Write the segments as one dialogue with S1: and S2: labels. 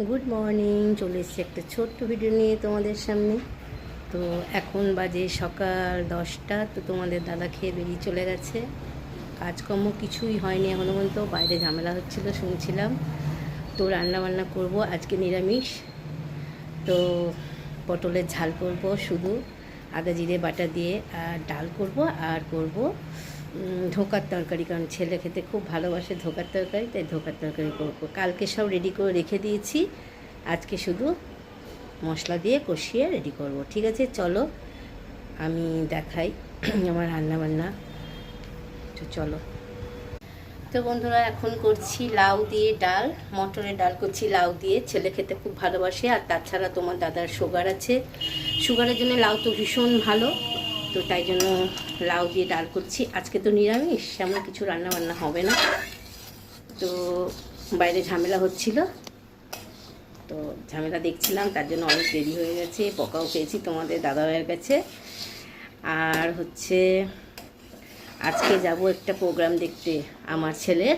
S1: Good morning. চলে এসেছি একটা ছোট্ট ভিডিও নিয়ে তোমাদের সামনে। তো এখন বাজে সকাল 10টা। তো তোমাদের দাদা খেয়ে বেরিয়ে চলে গেছে। কাজকর্ম কিছুই হয়নি এখনও পর্যন্ত, বাইরে ঝামেলা হচ্ছিলো শুনছিলাম। তো রান্না বান্না করব আজকে নিরামিষ। তো পটলের ঝাল করব শুধু আদা জিরে বাটা দিয়ে, আর ডাল করব, আর করব ধোকার তরকারি, কারণ ছেলে খেতে খুব ভালোবাসে ধোকার তরকারি, তাই ধোকার তরকারি করব। কালকে সব রেডি করে রেখে দিয়েছি, আজকে শুধু মশলা দিয়ে কষিয়ে রেডি করব। ঠিক আছে, চলো আমি দেখাই আমার রান্না বান্না। তো চলো। তো বন্ধুরা, এখন করছি লাউ দিয়ে ডাল, মটরের ডাল করছি লাউ দিয়ে। ছেলে খেতে খুব ভালোবাসে, আর তাছাড়া তোমার দাদার সুগার আছে, সুগারের জন্য লাউ তো ভীষণ ভালো। তো তাই জন্য লাউ দিয়ে ডাল করছি। আজকে তো নিরামিষ, তেমন কিছু রান্না বান্না হবে না। তো বাইরে ঝামেলা হচ্ছিল, তো ঝামেলা দেখছিলাম, তার জন্য অনেক দেরি হয়ে গেছে। বকাও পেয়েছি তোমাদের দাদাভাইয়ের কাছে। আর হচ্ছে আজকে যাব একটা প্রোগ্রাম দেখতে, আমার ছেলের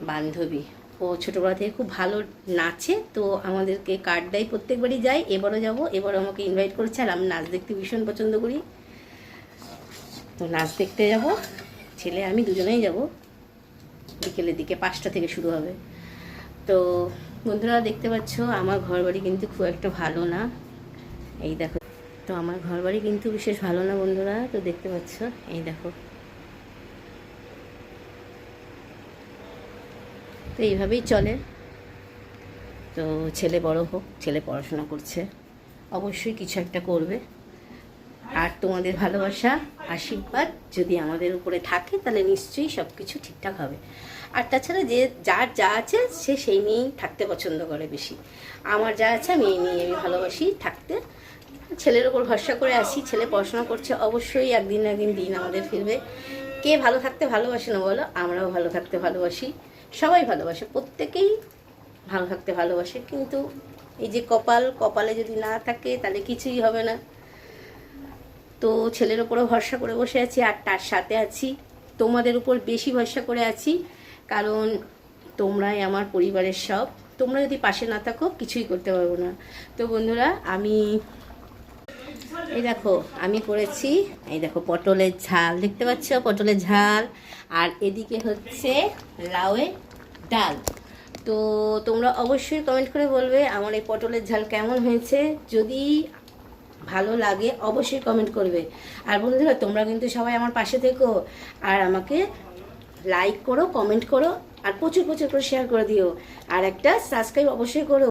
S1: বান্ধবী। ও ছোটোবেলা থেকে খুব ভালো নাচে, তো আমাদেরকে কার্ড দেয়, প্রত্যেকবারই যাই। এবারও যাব, এবারও আমাকে ইনভাইট করেছে, আর আমি নাচ দেখতে ভীষণ পছন্দ করি। তো নাচ দেখতে যাব, ছেলে আমি দুজনেই যাব। বিকেলের দিকে 5টা থেকে শুরু হবে। তো বন্ধুরা দেখতে পাচ্ছ আমার ঘরবাড়ি কিন্তু খুব একটা ভালো না, এই দেখো। তো আমার ঘরবাড়ি কিন্তু বিশেষ ভালো না বন্ধুরা। তো দেখতে পাচ্ছ, এই দেখো। তো এইভাবেই চলে। তো ছেলে বড় হোক, ছেলে পড়াশোনা করছে, অবশ্যই কিছু একটা করবে। আর তোমাদের ভালোবাসা আশীর্বাদ যদি আমাদের উপরে থাকে, তাহলে নিশ্চয়ই সব কিছু ঠিকঠাক হবে। আর তাছাড়া যে যার যা আছে সে সেই নিয়েই থাকতে পছন্দ করে বেশি। আমার যা আছে আমি এই নিয়ে আমি ভালোবাসি থাকতে। ছেলের ওপর ভরসা করে আসি, ছেলে পড়াশোনা করছে, অবশ্যই একদিন না একদিন দিন আমাদের ফিরবে। কে ভালো থাকতে ভালোবাসে না বলো? আমরাও ভালো থাকতে ভালোবাসি, সবাই ভালোবাসে, প্রত্যেকেই ভালো থাকতে ভালোবাসে। কিন্তু এই যে কপালে যদি না থাকে তাহলে কিছুই হবে না। তো ছেলের ওপরও ভরসা করে বসে আছি, আর তার সাথে আছি তোমাদের উপর বেশি ভরসা করে আছি, কারণ তোমরাই আমার পরিবারের সব। তোমরা যদি পাশে না থাকো কিছুই করতে পারবো না। তো বন্ধুরা, আমি এই দেখো আমি করেছি, এই দেখো পটলের ঝাল, দেখতে পাচ্ছ পটলের ঝাল, আর এদিকে হচ্ছে লাউয়ের ডাল। তো তোমরা অবশ্যই কমেন্ট করে বলবে আমার এই পটলের ঝাল কেমন হয়েছে। যদি ভালো লাগে অবশ্যই কমেন্ট করবে। আর বন্ধুরা, তোমরা কিন্তু সবাই আমার পাশে থেকো, আর আমাকে লাইক করো, কমেন্ট করো, আর প্রচুর প্রচুর করে শেয়ার করে দিও, আর একটা সাবস্ক্রাইব অবশ্যই করো।